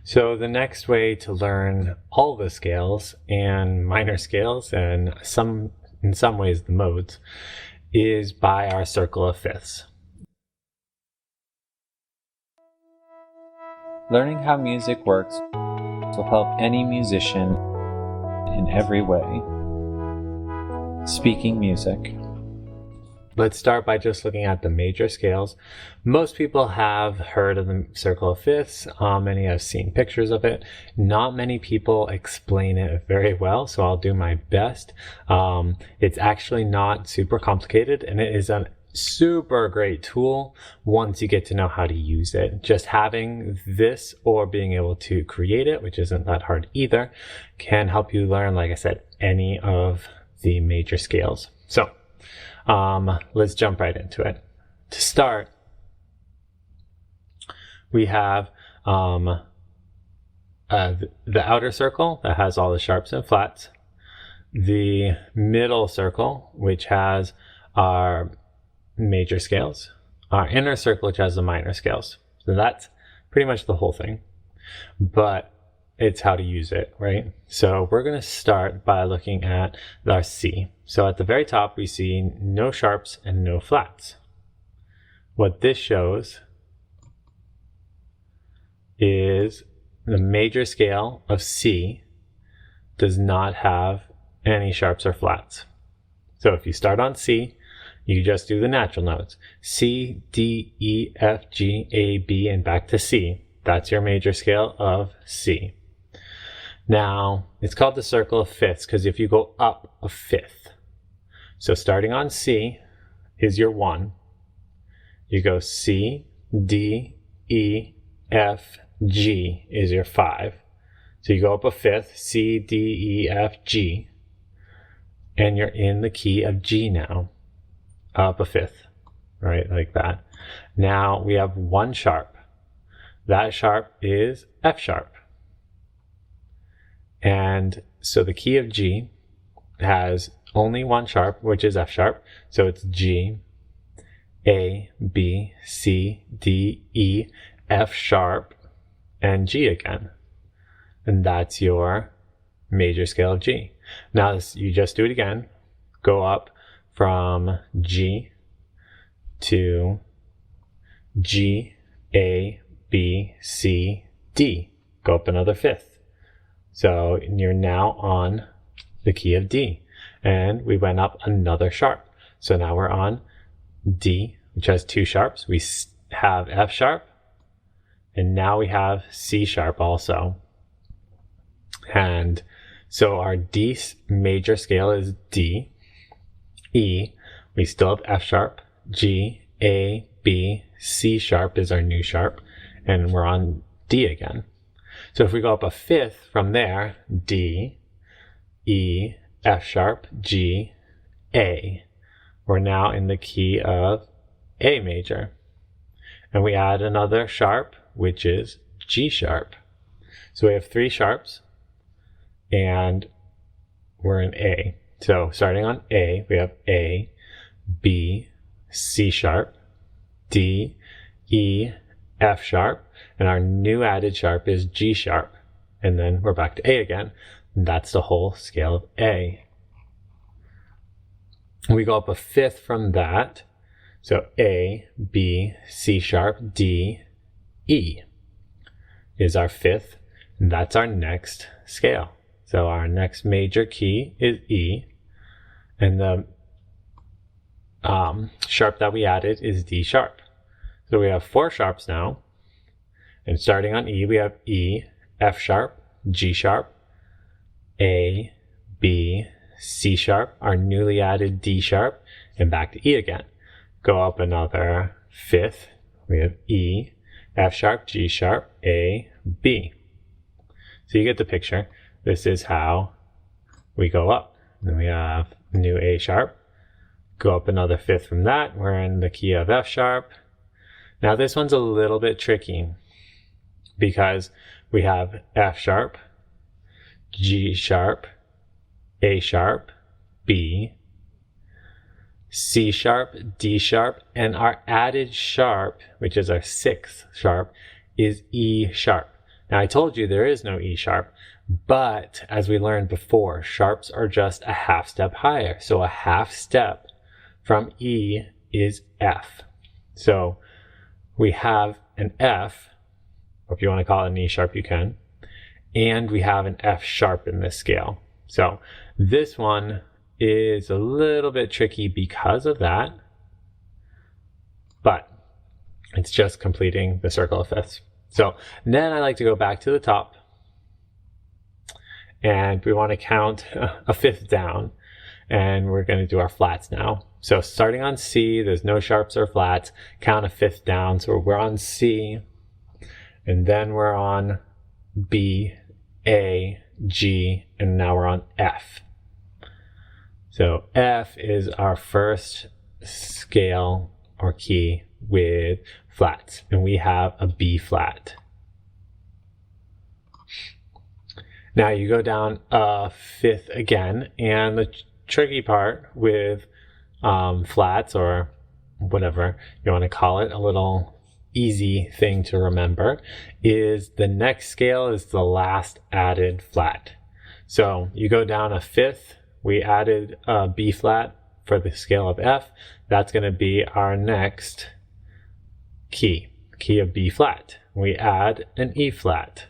So the next way to learn all the scales and minor scales and in some ways the modes is by our circle of fifths. Learning how music works will help any musician in every way. Speaking music. Let's start by just looking at the major scales. Most people have heard of the circle of fifths. Many have seen pictures of it. Not many people explain it very well, so I'll do my best. It's actually not super complicated, and it is a super great tool once you get to know how to use it. Just having this or being able to create it, which isn't that hard either, can help you learn, like I said, any of the major scales. So let's jump right into it. To start, we have the outer circle that has all the sharps and flats, the middle circle, which has our major scales, our inner circle, which has the minor scales. So that's pretty much the whole thing, but it's how to use it, right? So we're going to start by looking at our C. So at the very top, we see no sharps and no flats. What this shows is the major scale of C does not have any sharps or flats. So if you start on C, you just do the natural notes. C, D, E, F, G, A, B, and back to C. That's your major scale of C. Now, it's called the circle of fifths because if you go up a fifth, so starting on C is your 1, you go C, D, E, F, G is your 5. So you go up a fifth, C, D, E, F, G, and you're in the key of G now, up a fifth, right, like that. Now we have 1 sharp. That sharp is F sharp. And so the key of G has only 1 sharp, which is F sharp. So it's G, A, B, C, D, E, F sharp, and G again. And that's your major scale of G. Now you just do it again. Go up from G to G, A, B, C, D. Go up another fifth. So you're now on the key of D, and we went up another sharp. So now we're on D, which has 2 sharps. We have F sharp, and now we have C sharp also. And so our D major scale is D, E, we still have F sharp, G, A, B, C sharp is our new sharp, and we're on D again. So if we go up a fifth from there, D, E, F sharp, G, A, we're now in the key of A major. And we add another sharp, which is G sharp. So we have 3 sharps, and we're in A. So starting on A, we have A, B, C sharp, D, E, F sharp, and our new added sharp is G sharp. And then we're back to A again. And that's the whole scale of A. We go up a fifth from that. So A, B, C sharp, D, E is our fifth. And that's our next scale. So our next major key is E. And the sharp that we added is D sharp. So we have 4 sharps now. And starting on E, we have E, F sharp, G sharp, A, B, C sharp, our newly added D sharp, and back to E again. Go up another fifth. We have E, F sharp, G sharp, A, B. So you get the picture. This is how we go up. Then we have new A sharp. Go up another fifth from that. We're in the key of F sharp. Now this one's a little bit tricky because we have F sharp, G sharp, A sharp, B, C sharp, D sharp, and our added sharp, which is our 6th sharp, is E sharp. Now I told you there is no E sharp, but as we learned before, sharps are just a half step higher. So a half step from E is F. So we have an F, or if you want to call it an E sharp, you can, and we have an F sharp in this scale. So this one is a little bit tricky because of that, but it's just completing the circle of fifths. So then I like to go back to the top, and we want to count a fifth down, and we're going to do our flats now. So starting on C, there's no sharps or flats, count a fifth down. So we're on C, and then we're on B, A, G, and now we're on F. So F is our first scale or key with flats, and we have a B flat. Now you go down a fifth again, and the tricky part with flats, or whatever you want to call it, a little easy thing to remember, is the next scale is the last added flat. So you go down a fifth, we added a B flat for the scale of F. That's going to be our next key of B flat. We add an E flat.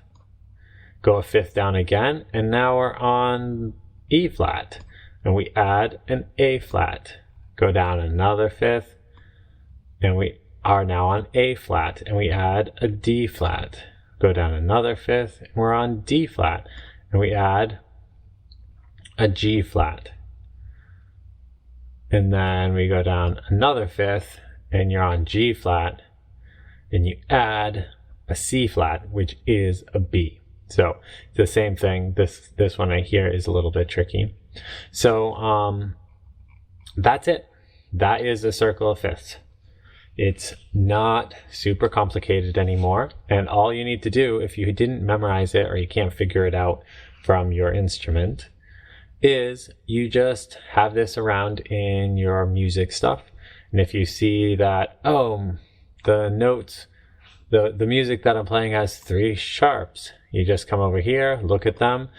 Go a fifth down again, and now we're on E flat, and we add an A flat. Go down another fifth, and we are now on A flat, and we add a D flat. Go down another fifth, and we're on D flat, and we add a G flat. And then we go down another fifth, and you're on G flat, and you add a C flat, which is a B. So it's the same thing. This one right here is a little bit tricky. So that's it. That is the circle of fifths. It's not super complicated anymore. And all you need to do, if you didn't memorize it or you can't figure it out from your instrument, is you just have this around in your music stuff. And if you see that, oh, the notes, the music that I'm playing has 3 sharps, you just come over here, look at them.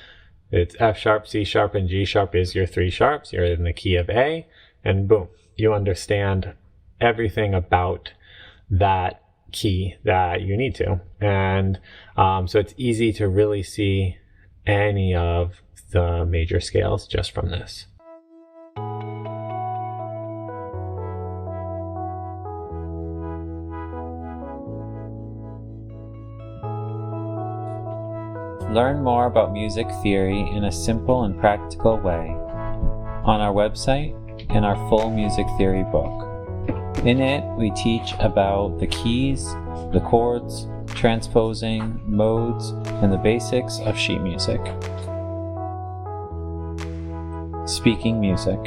It's F sharp, C sharp, and G sharp is your 3 sharps. You're in the key of A, and boom, you understand everything about that key that you need to. And so it's easy to really see any of the major scales just from this. Learn more about music theory in a simple and practical way on our website and our full music theory book. In it, we teach about the keys, the chords, transposing, modes, and the basics of sheet music. Speaking music.